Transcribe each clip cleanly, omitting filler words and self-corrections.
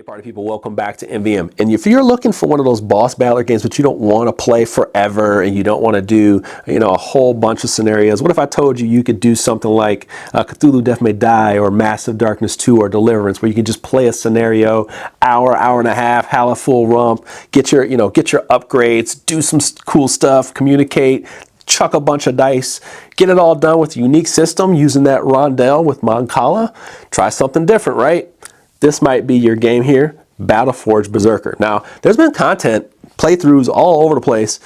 party people, welcome back to MVM. And if you're looking for one of those boss battler games but you don't want to play forever and you don't want to do, a whole bunch of scenarios, what if I told you you could do something like Cthulhu Death May Die or Massive Darkness 2 or Deliverance, where you can just play a scenario, hour and a half, have a full rump, get your upgrades, do some cool stuff, communicate, chuck a bunch of dice, get it all done with a unique system using that rondelle with mancala. Try something different, right? This might be your game here, Battleforge Beserker. Now, there's been content, playthroughs all over the place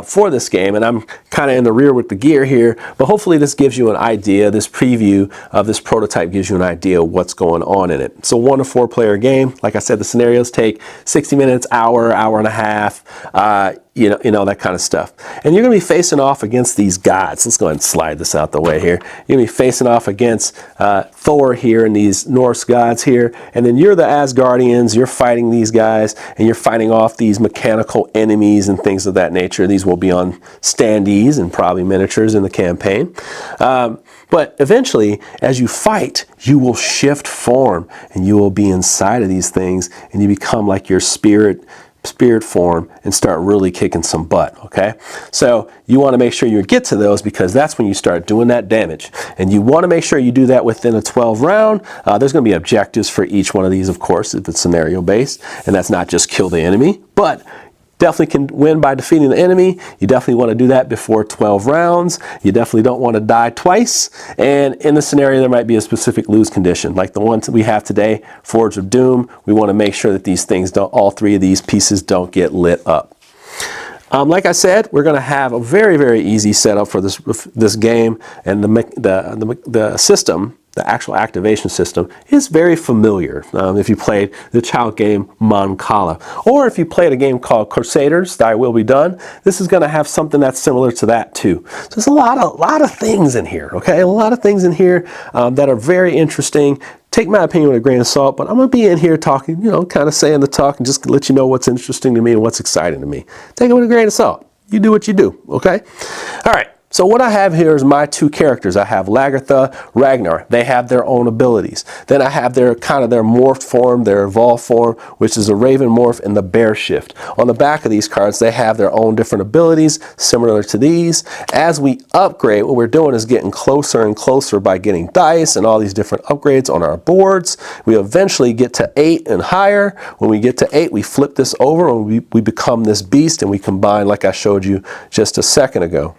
for this game, and I'm kind of in the rear with the gear here, but hopefully this gives you an idea, this preview of this prototype gives you an idea of what's going on in it. It's a 1 to 4 player game. Like I said, the scenarios take 60 minutes, hour and a half, that kind of stuff. And you're going to be facing off against these gods. Let's go ahead and slide this out the way here. You're going to be facing off against Thor here and these Norse gods here. And then you're the Asgardians. You're fighting these guys and you're fighting off these mechanical enemies and things of that nature. These will be on standees and probably miniatures in the campaign. But eventually, as you fight, you will shift form and you will be inside of these things and you become like your spirit form and start really kicking some butt, okay? So you want to make sure you get to those because that's when you start doing that damage. And you want to make sure you do that within a 12 round. There's going to be objectives for each one of these, of course, if it's scenario based, and that's not just kill the enemy, but definitely can win by defeating the enemy. You definitely want to do that before 12 rounds. You definitely don't want to die twice. And in the scenario, there might be a specific lose condition, like the one that we have today, Forge of Doom. We want to make sure that these things don't, all three of these pieces don't get lit up. Like I said, we're going to have a very, very easy setup for this game, and the system, the actual activation system, is very familiar if you played the child game Mancala, or if you played a game called Crusaders, Thy Will Be Done. This is going to have something that's similar to that too. So there's a lot of things in here, okay? A lot of things in here that are very interesting. Take my opinion with a grain of salt, but I'm going to be in here talking, kind of saying the talk and just let you know what's interesting to me and what's exciting to me. Take it with a grain of salt. You do what you do, okay? All right. So what I have here is my two characters. I have Lagertha, Ragnar. They have their own abilities. Then I have their morphed form, their evolved form, which is the Raven morph and the Bear shift. On the back of these cards, they have their own different abilities, similar to these. As we upgrade, what we're doing is getting closer and closer by getting dice and all these different upgrades on our boards. We eventually get to 8 and higher. When we get to 8, we flip this over and we become this beast, and we combine like I showed you just a second ago.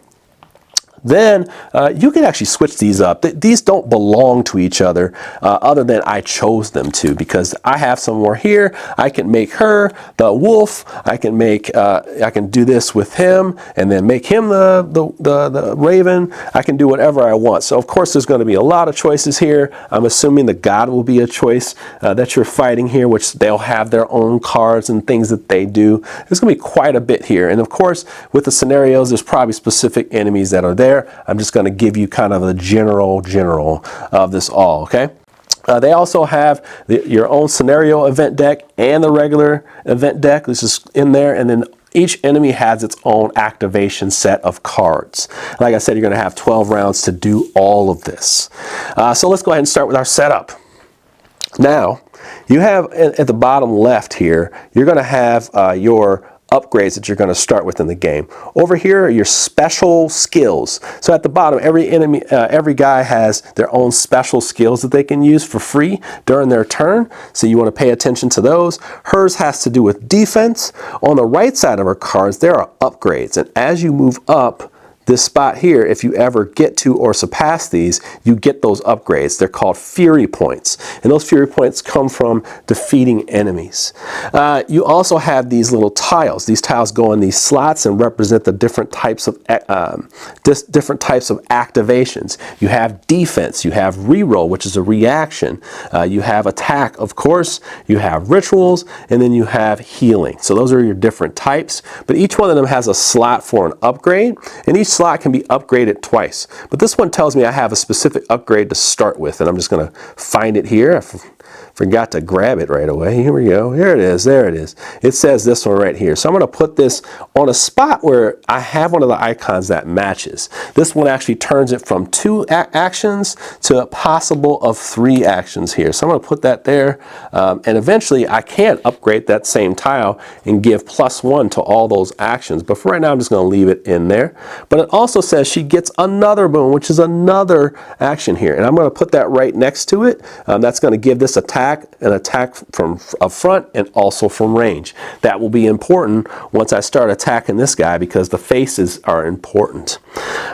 Then you can actually switch these up. These don't belong to each other other than I chose them to, because I have some more here. I can make her the wolf. I can do this with him and then make him the raven. I can do whatever I want. So of course there's going to be a lot of choices here. I'm assuming the god will be a choice that you're fighting here, which they'll have their own cards and things that they do. There's going to be quite a bit here. And of course with the scenarios, there's probably specific enemies that are there. I'm just going to give you kind of a general of this all, okay? They also have your own scenario event deck and the regular event deck. This is in there, and then each enemy has its own activation set of cards. Like I said, you're going to have 12 rounds to do all of this. So let's go ahead and start with our setup. Now, you have at the bottom left here, you're going to have your upgrades that you're going to start with in the game. Over here are your special skills. So at the bottom, every guy has their own special skills that they can use for free during their turn. So you want to pay attention to those. Hers has to do with defense. On the right side of her cards, there are upgrades. And as you move up this spot here, if you ever get to or surpass these, you get those upgrades. They're called Fury Points. And those Fury Points come from defeating enemies. You also have these little tiles. These tiles go in these slots and represent the different types of activations. You have defense. You have reroll, which is a reaction. You have attack, of course. You have rituals. And then you have healing. So those are your different types. But each one of them has a slot for an upgrade. And each slot can be upgraded twice, but this one tells me I have a specific upgrade to start with, and I'm just going to find it here. Forgot to grab it right away. Here we go. Here it is. There it is. It says this one right here. So I'm going to put this on a spot where I have one of the icons that matches. This one actually turns it from 2 actions to a possible of 3 actions here. So I'm going to put that there. And eventually I can upgrade that same tile and give +1 to all those actions. But for right now, I'm just going to leave it in there. But it also says she gets another boon, which is another action here. And I'm going to put that right next to it. That's going to give this an attack from up front and also from range. That will be important once I start attacking this guy because the faces are important.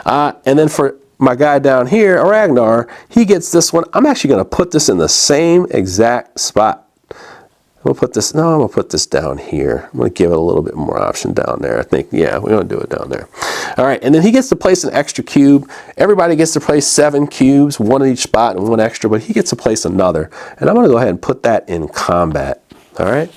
And then for my guy down here, Ragnar, he gets this one. I'm actually going to put this in the same exact spot. I'm going to put this down here. I'm going to give it a little bit more option down there. I think, yeah, we're going to do it down there. All right, and then he gets to place an extra cube. Everybody gets to place 7 cubes, 1 in each spot and 1 extra, but he gets to place another. And I'm going to go ahead and put that in combat. All right.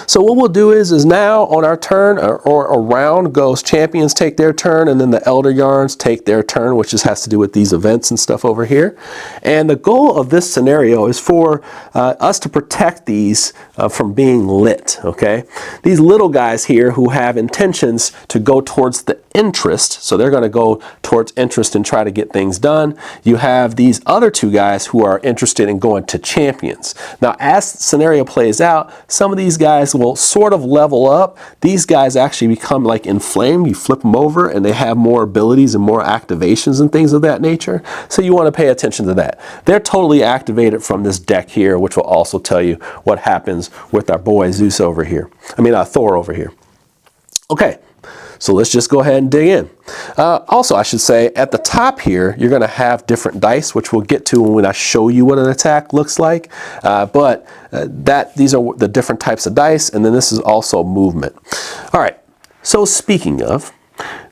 So what we'll do is now on our turn or a round goes champions take their turn and then the elder yarns take their turn, which just has to do with these events and stuff over here. And the goal of this scenario is for us to protect these from being lit, okay? These little guys here who have intentions to go towards the interest, so they're going to go towards interest and try to get things done. You have these other 2 guys who are interested in going to champions. Now as the scenario plays out, some of these guys will sort of level up. These guys actually become like inflamed. You flip them over and they have more abilities and more activations and things of that nature. So you want to pay attention to that. They're totally activated from this deck here, which will also tell you what happens with our boy Zeus over here. Thor over here. Okay. So let's just go ahead and dig in. Also, I should say at the top here, you're going to have different dice, which we'll get to when I show you what an attack looks like. These are the different types of dice, and then this is also movement. All right. So speaking of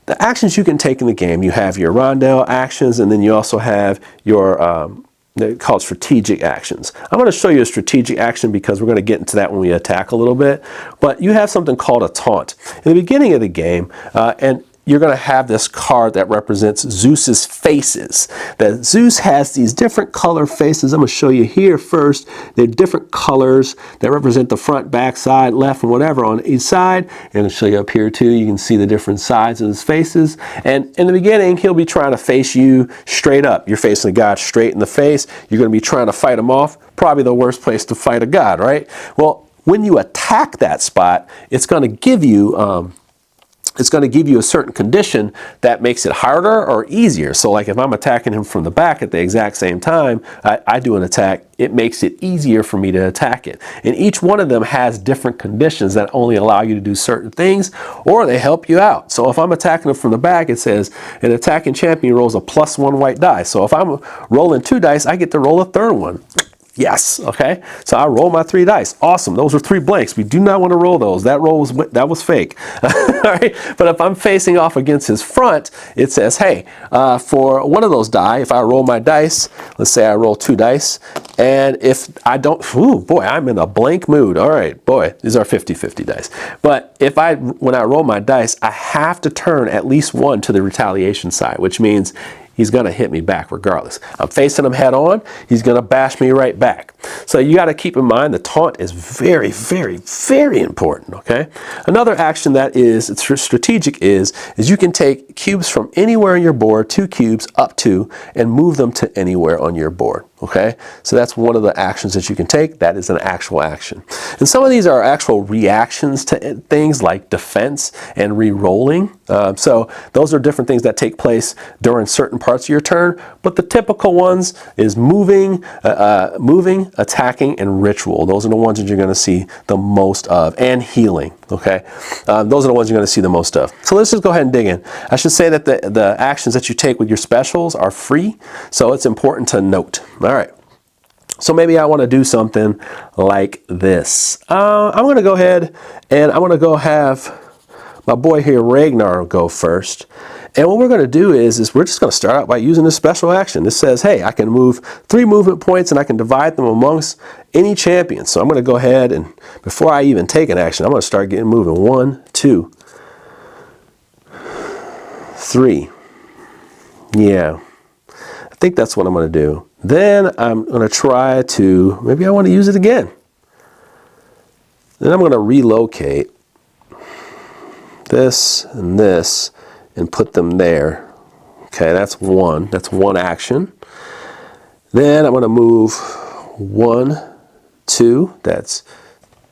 the actions you can take in the game, you have your rondel actions, and then you also have your they're called strategic actions. I'm going to show you a strategic action because we're going to get into that when we attack a little bit. But you have something called a taunt. In the beginning of the game, and you're going to have this card that represents Zeus's faces. That Zeus has these different color faces. I'm going to show you here first. They're different colors that represent the front, back, side, left, and whatever on each side. And I'll show you up here too. You can see the different sides of his faces. And in the beginning, he'll be trying to face you straight up. You're facing a god straight in the face. You're going to be trying to fight him off. Probably the worst place to fight a god, right? Well, when you attack that spot, it's going to give you a certain condition that makes it harder or easier. So like if I'm attacking him from the back at the exact same time, I do an attack, it makes it easier for me to attack it. And each one of them has different conditions that only allow you to do certain things, or they help you out. So if I'm attacking him from the back, it says an attacking champion rolls a +1 white die. So if I'm rolling 2 dice, I get to roll a 3rd one. Yes, okay. So I roll my 3 dice. Awesome. Those were 3 blanks. We do not want to roll those. That was fake. All right. But if I'm facing off against his front, it says, hey, for one of those die, if I roll my dice, let's say I roll 2 dice, and if I don't, ooh, boy, I'm in a blank mood. All right, boy, these are 50-50 dice. But when I roll my dice, I have to turn at least 1 to the retaliation side, which means he's going to hit me back regardless. I'm facing him head on. He's going to bash me right back. So you got to keep in mind the taunt is very, very, very important, okay? Another action that is strategic is you can take cubes from anywhere on your board, 2 cubes up to, and move them to anywhere on your board, okay? So that's one of the actions that you can take. That is an actual action. And some of these are actual reactions to things like defense and re-rolling. So those are different things that take place during certain parts of your turn, but the typical ones is moving, attacking, and ritual. Those are the ones that you're going to see the most of, and healing, okay? Those are the ones you're going to see the most of. So let's just go ahead and dig in. I should say that the actions that you take with your specials are free, so it's important to note. All right. So maybe I want to do something like this. I'm going to go ahead and I'm going to go have my boy here, Ragnar, go first. And what we're going to do is we're just going to start out by using this special action. This says, hey, I can move 3 movement points and I can divide them amongst any champion. So I'm going to go ahead and before I even take an action, I'm going to start getting moving. 1, 2, 3. Yeah, I think that's what I'm going to do. Then I'm going to try to, maybe I want to use it again. Then I'm going to relocate this and put them there. Okay, that's one action. Then I'm going to move 1, 2, that's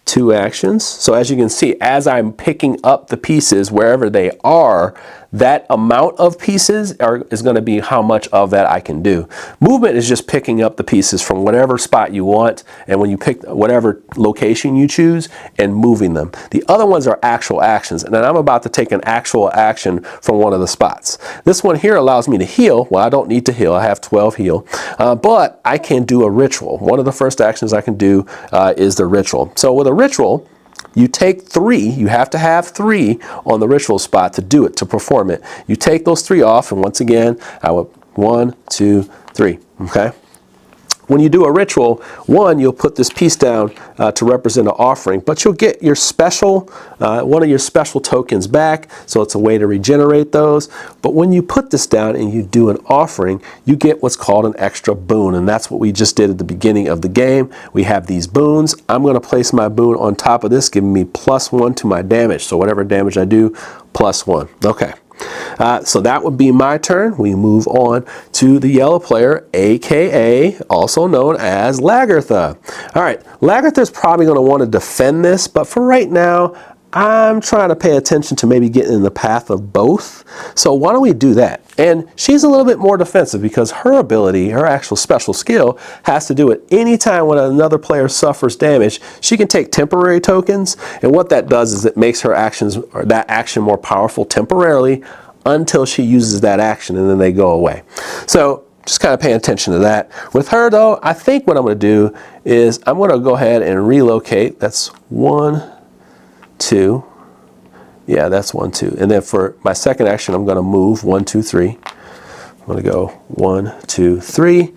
2 actions. So as you can see, as I'm picking up the pieces wherever they are, that amount of pieces is going to be how much of that I can do. Movement is just picking up the pieces from whatever spot you want, and when you pick whatever location you choose and moving them. The other ones are actual actions, and then I'm about to take an actual action from one of the spots. This one here allows me to heal. Well, I don't need to heal. I have 12 heal, but I can do a ritual. One of the first actions I can do is the ritual. So with a ritual, you take 3, you have to have 3 on the ritual spot to do it, to perform it. You take those 3 off, and once again, I would 1, 2, 3, okay? When you do a ritual, one, you'll put this piece down to represent an offering, but you'll get your special, one of your special tokens back, so it's a way to regenerate those. But when you put this down and you do an offering, you get what's called an extra boon, and that's what we just did at the beginning of the game. We have these boons. I'm going to place my boon on top of this, giving me +1 to my damage, so whatever damage I do, +1. Okay. So that would be my turn. We move on to the yellow player, aka also known as Lagertha. All right, Lagertha is probably going to want to defend this, but for right now, I'm trying to pay attention to maybe getting in the path of both. So why don't we do that? And she's a little bit more defensive because her ability, her actual special skill, has to do with any time when another player suffers damage, she can take temporary tokens, and what that does is it makes her actions, or that action, more powerful temporarily until she uses that action, and then they go away. So just kind of paying attention to that. With her though, I think what I'm going to do is I'm going to go ahead and relocate. That's 1, 2. Yeah, that's 1, 2. And then for my second action, I'm going to move 1, 2, 3. I'm going to go 1, 2, 3.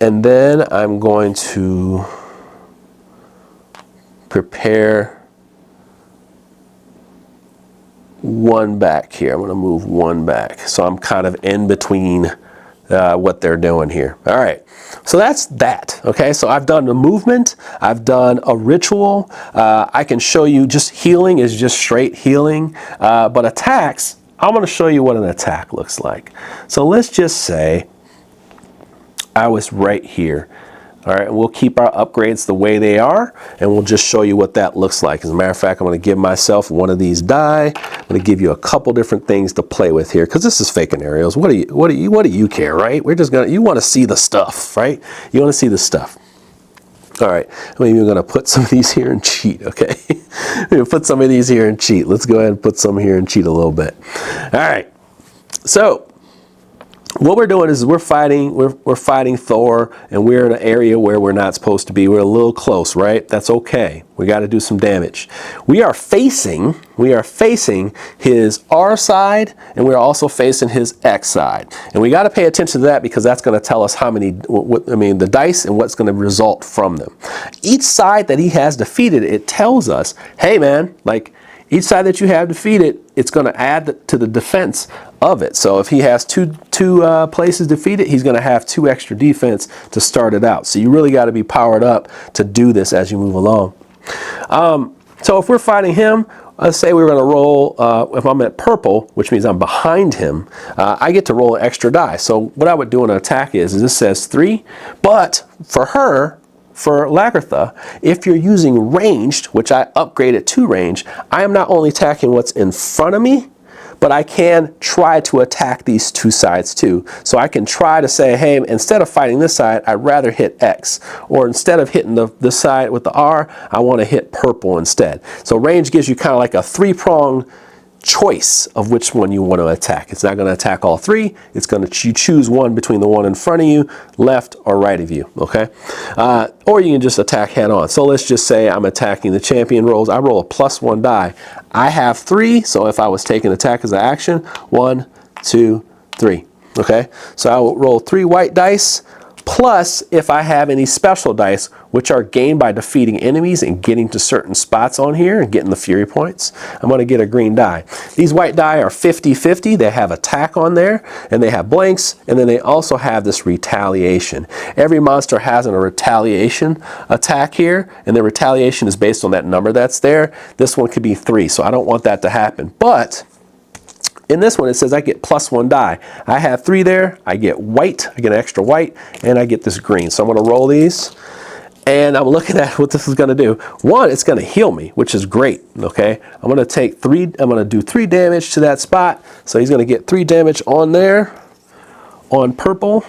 And then I'm going to prepare 1 back here. I'm going to move 1 back. So I'm kind of in between what they're doing here. All right. So that's that. Okay. So I've done the movement. I've done a ritual. I can show you just healing is just straight healing. But attacks, I'm going to show you what an attack looks like. So let's just say I was right here. All right, and we'll keep our upgrades the way they are, and we'll just show you what that looks like. As a matter of fact, I'm going to give myself one of these die. I'm going to give you a couple different things to play with here, because this is fake scenarios. What do you care, right? We're just gonna. You want to see the stuff, right? You want to see the stuff. All right, I'm even going to put some of these here and cheat. Okay, I'm going to put some of these here and cheat. Let's go ahead and put some here and cheat a little bit. All right, so what we're doing is we're fighting Thor, and we're in an area where we're not supposed to be. We're a little close, right? That's okay. We got to do some damage. We are facing his R side, and we're also facing his X side. And we got to pay attention to that because that's going to tell us how many, the dice and what's going to result from them. Each side that he has defeated, it tells us, hey man, like each side that you have defeated, it's going to add to the defense of it. So if he has two places defeated, he's going to have 2 extra defense to start it out. So you really got to be powered up to do this as you move along. So if we're fighting him, let's say we're going to roll, if I'm at purple, which means I'm behind him, I get to roll an extra die. So what I would do in an attack is this says 3, but for her, for Lagertha, if you're using ranged, which I upgraded to range, I am not only attacking what's in front of me, but I can try to attack these 2 sides too. So I can try to say, hey, instead of fighting this side, I'd rather hit X. Or instead of hitting this side with the R, I want to hit purple instead. So range gives you kind of like a 3-pronged choice of which one you want to attack. It's not going to attack all 3. It's going to choose one between the one in front of you, left or right of you. Okay, or you can just attack head on. So let's just say I'm attacking the champion rolls. I roll a +1 die. I have 3, so if I was taking attack as an action, 1, 2, 3. Okay, so I will roll 3 white dice plus if I have any special dice, which are gained by defeating enemies and getting to certain spots on here and getting the fury points, I'm going to get a green die. These white die are 50-50. They have attack on there, and they have blanks, and then they also have this retaliation. Every monster has a retaliation attack here, and the retaliation is based on that number that's there. This one could be 3, so I don't want that to happen. But in this one, it says I get +1 die. I have 3 there. I get white. I get an extra white, and I get this green. So I'm going to roll these, and I'm looking at what this is going to do. One, it's going to heal me, which is great. Okay, I'm going to take 3. I'm going to do 3 damage to that spot. So he's going to get 3 damage on there, on purple.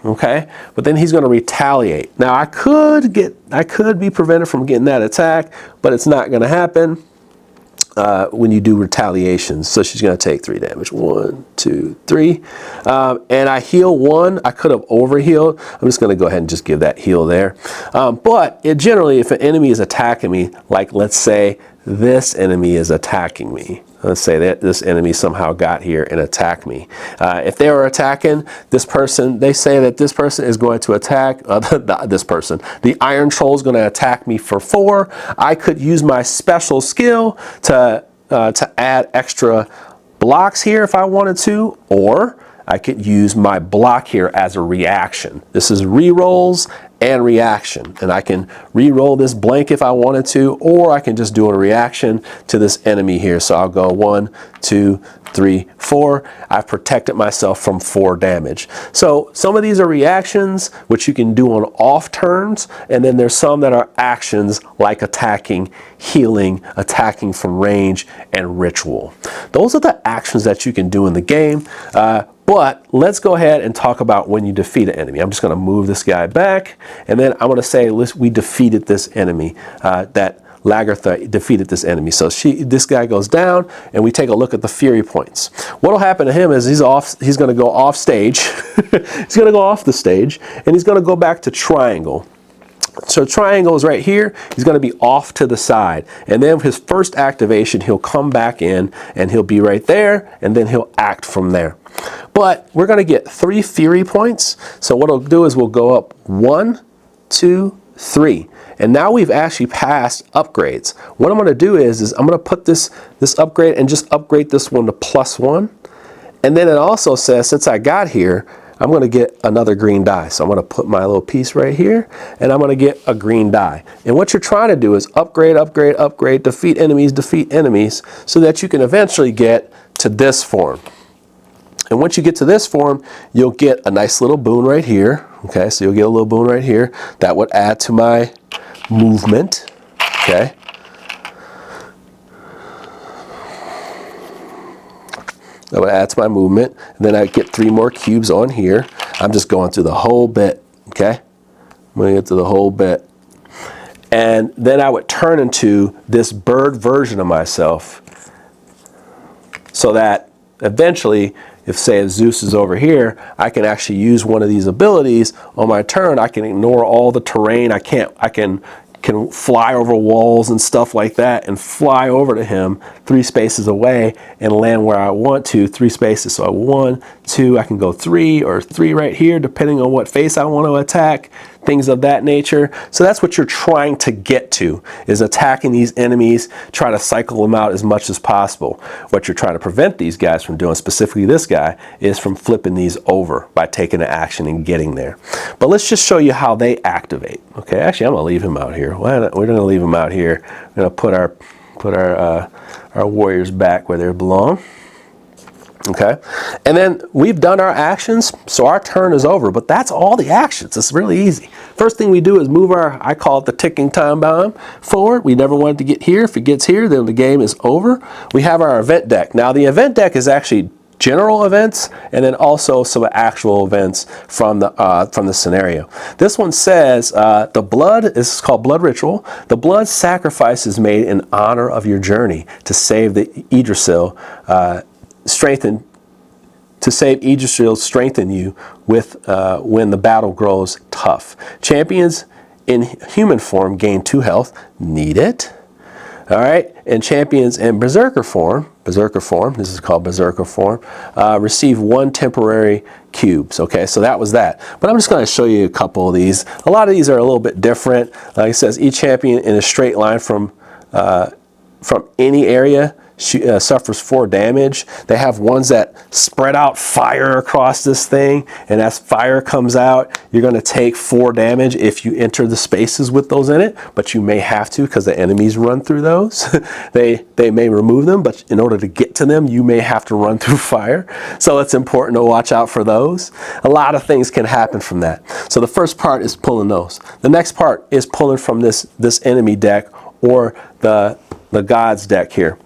Okay, but then he's going to retaliate. Now I could be prevented from getting that attack, but it's not going to happen. When you do retaliations. So she's going to take 3 damage. 1, 2, 3. And I heal 1. I could have overhealed. I'm just going to go ahead and just give that heal there. But generally, if an enemy is attacking me, like let's say this enemy is attacking me. Let's say that this enemy somehow got here and attacked me. If they were attacking this person, they say that this person is going to attack this person. The Iron Troll is going to attack me for 4. I could use my special skill to add extra blocks here if I wanted to, or I could use my block here as a reaction. This is re-rolls and reaction, and I can re-roll this blank if I wanted to, or I can just do a reaction to this enemy here. So I'll go 1, 2, 3, 4. I've protected myself from 4 damage. So some of these are reactions, which you can do on off turns, and then there's some that are actions like attacking, healing, attacking from range, and ritual. Those are the actions that you can do in the game. But let's go ahead and talk about when you defeat an enemy. I'm just going to move this guy back, and then I'm going to say we defeated this enemy. That Lagertha defeated this enemy. So this guy goes down, and we take a look at the fury points. What will happen to him is he's going to go off stage. He's going to go off the stage, and he's going to go back to triangle. So triangle is right here. He's going to be off to the side, and then his first activation, he'll come back in and he'll be right there, and then he'll act from there. But we're going to get 3 fury points. So what it'll do is we'll go up 1, 2, 3. And now we've actually passed upgrades. What I'm going to do is I'm going to put this upgrade and just upgrade this one to +1. And then it also says, since I got here, I'm going to get another green die. So I'm going to put my little piece right here, and I'm going to get a green die. And what you're trying to do is upgrade, upgrade, upgrade, defeat enemies, so that you can eventually get to this form. And once you get to this form, you'll get a nice little boon right here. Okay, so you'll get a little boon right here. That would add to my movement. Okay. That would add to my movement. And then I get 3 more cubes on here. I'm just going through the whole bit. Okay. I'm going to get through the whole bit. And then I would turn into this bird version of myself, so that eventually, if say Zeus is over here, I can actually use one of these abilities on my turn. I can ignore all the terrain. I can fly over walls and stuff like that, and fly over to him 3 spaces away and land where I want to, 3 spaces. So 1, 2, I can go 3 or 3 right here, depending on what face I want to attack, things of that nature. So that's what you're trying to get to, is attacking these enemies, try to cycle them out as much as possible. What you're trying to prevent these guys from doing, specifically this guy, is from flipping these over by taking an action and getting there. But let's just show you how they activate. Okay, actually I'm going to leave him out here. We're going to leave him out here. We're going to put our warriors back where they belong. Okay, and then we've done our actions, so our turn is over, but that's all the actions. It's really easy. First thing we do is move I call it the ticking time bomb, forward. We never want it to get here. If it gets here, then the game is over. We have our event deck. Now the event deck is actually general events, and then also some actual events from the scenario. This one says the blood is called blood ritual. The blood sacrifice is made in honor of your journey to save the Yggdrasil. Strengthen you with when the battle grows tough. Champions in human form gain 2 health. Need it. All right, and champions in Berserker form, this is called Berserker form, receive 1 temporary cubes. Okay, so that was that. But I'm just going to show you a couple of these. A lot of these are a little bit different. Like it says, each champion in a straight line from any area suffers 4 damage. They have ones that spread out fire across this thing, and as fire comes out, you're going to take 4 damage if you enter the spaces with those in it, but you may have to because the enemies run through those. they may remove them, but in order to get to them, you may have to run through fire. So it's important to watch out for those. A lot of things can happen from that. So the first part is pulling those. The next part is pulling from this enemy deck or the God's deck here.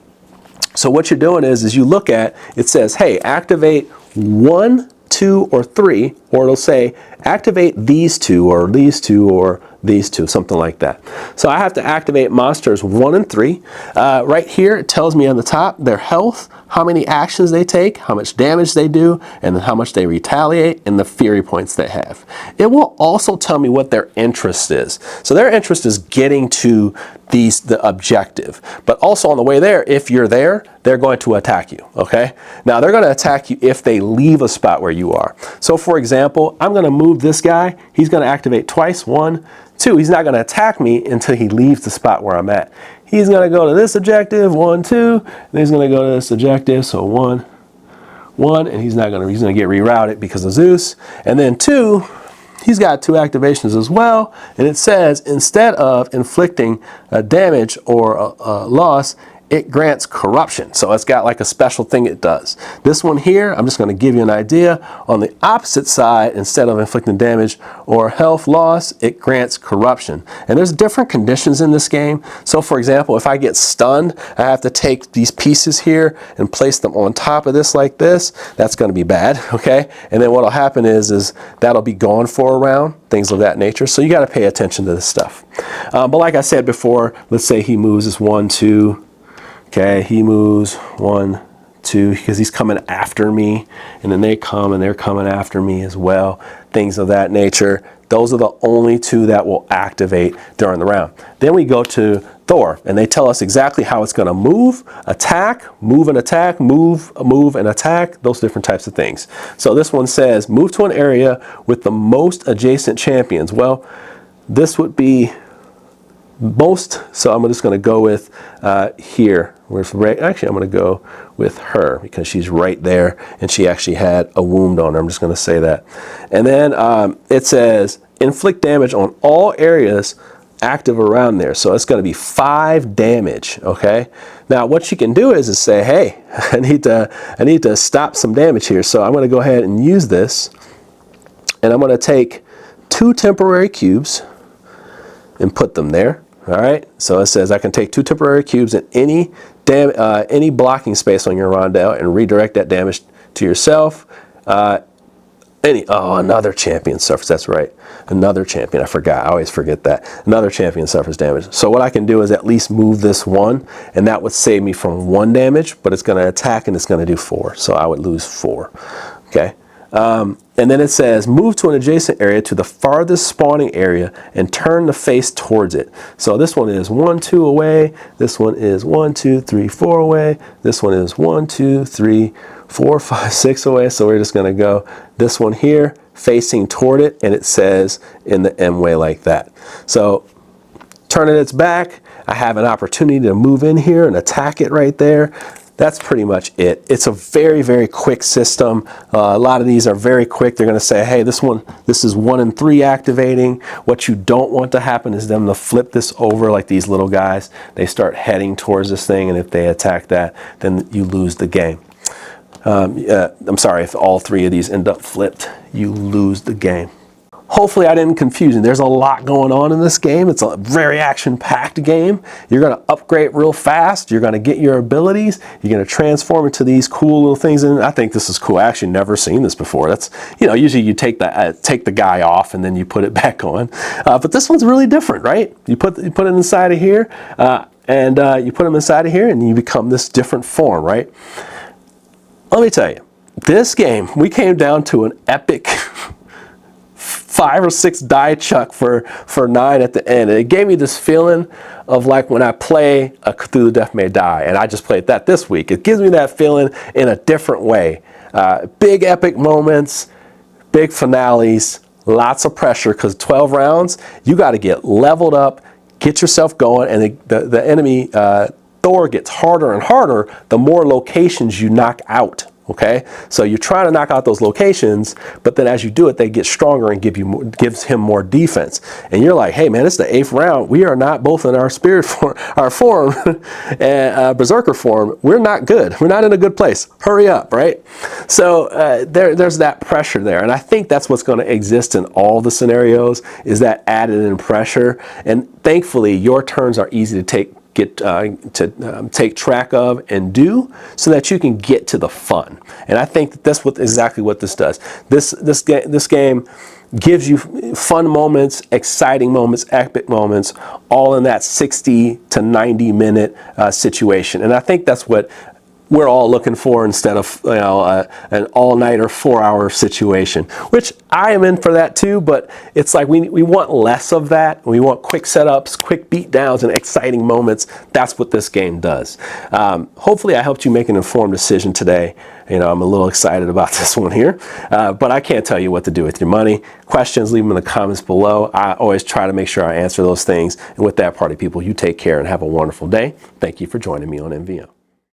So what you're doing is you look at, it says, hey, activate 1, 2, or 3, or it'll say activate these 2 or these 2 or these 2, something like that. So I have to activate monsters 1 and 3. Right here it tells me on the top their health, how many actions they take, how much damage they do, and then how much they retaliate, and the fury points they have. It will also tell me what their interest is. So their interest is getting to the objective. But also on the way there, if you're there, they're going to attack you, okay? Now they're going to attack you if they leave a spot where you are. So for example, I'm going to move this guy. He's going to activate twice, 1, 2. He's not going to attack me until he leaves the spot where I'm at. He's going to go to this objective, 1, 2, and he's going to go to this objective, so 1, 1, and he's going to get rerouted because of Zeus. And then 2, he's got 2 activations as well, and it says instead of inflicting a damage or a loss, it grants corruption. So it's got like a special thing it does. This one here, I'm just going to give you an idea. On the opposite side, instead of inflicting damage or health loss, it grants corruption. And there's different conditions in this game. So for example, if I get stunned, I have to take these pieces here and place them on top of this like this. That's going to be bad, okay? And then what'll happen is that'll be gone for a round, things of that nature. So you got to pay attention to this stuff. But like I said before, let's say he moves this 1, 2. Okay, he moves 1, 2, because he's coming after me, and then they come and they're coming after me as well, things of that nature. Those are the only 2 that will activate during the round. Then we go to Thor, and they tell us exactly how it's going to move, attack, move and attack, move and attack, those different types of things. So this one says, move to an area with the most adjacent champions. Well, this would be most, so I'm just going to go with here. Actually, I'm going to go with her because she's right there, and she actually had a wound on her. I'm just going to say that. And then it says inflict damage on all areas active around there. So it's going to be 5 damage. Okay. Now what you can do is say, hey, I need to stop some damage here. So I'm going to go ahead and use this, and I'm going to take 2 temporary cubes and put them there. All right, so it says I can take 2 temporary cubes in any blocking space on your rondel and redirect that damage to yourself. Another champion suffers. That's right, another champion. I forgot. I always forget that. Another champion suffers damage. So what I can do is at least move this 1, and that would save me from 1 damage. But it's going to attack and it's going to do 4. So I would lose 4. Okay. And then it says move to an adjacent area to the farthest spawning area and turn the face towards it. So this one is 1, 2 away. This one is 1, 2, 3, 4 away. This one is 1, 2, 3, 4, 5, 6 away. So we're just going to go this one here facing toward it, and it says in the M way like that. So turning its back, I have an opportunity to move in here and attack it right there. That's pretty much it. It's a very, very quick system. A lot of these are very quick. They're going to say, hey, this is 1 and 3 activating. What you don't want to happen is them to flip this over like these little guys. They start heading towards this thing, and if they attack that, then you lose the game. I'm sorry, if all 3 of these end up flipped, you lose the game. Hopefully I didn't confuse you. There's a lot going on in this game. It's a very action-packed game. You're going to upgrade real fast. You're going to get your abilities. You're going to transform into these cool little things. And I think this is cool. I actually never seen this before. That's, usually you take the guy off and then you put it back on. But this one's really different, right? You put it inside of here, and you put them inside of here, and you become this different form, right? Let me tell you, this game, we came down to an epic 5 or 6 die chuck for 9 at the end. And it gave me this feeling of like when I play a Cthulhu Death May Die, and I just played that this week. It gives me that feeling in a different way. Big epic moments, big finales, lots of pressure, because 12 rounds, you got to get leveled up, get yourself going, and the enemy Thor gets harder and harder the more locations you knock out. Okay, so you're trying to knock out those locations, but then as you do it, they get stronger and gives him more defense. And you're like, hey man, it's the 8th round. We are not both in our spirit form, our form, and Berserker form. We're not good. We're not in a good place. Hurry up, right? So there's that pressure there, and I think that's what's going to exist in all the scenarios, is that added in pressure. And thankfully, your turns are easy to take track of and do, so that you can get to the fun. And I think that's exactly what this does. This game gives you fun moments, exciting moments, epic moments, all in that 60 to 90 minute situation. And I think that's what we're all looking for, instead of an all-nighter 4-hour situation, which I am in for that too. But it's like we want less of that. We want quick setups, quick beat downs, and exciting moments. That's what this game does. Hopefully I helped you make an informed decision today. I'm a little excited about this one here, but I can't tell you what to do with your money. Questions, leave them in the comments below. I always try to make sure I answer those things. And with that, party people, you take care and have a wonderful day. Thank you for joining me on MVM.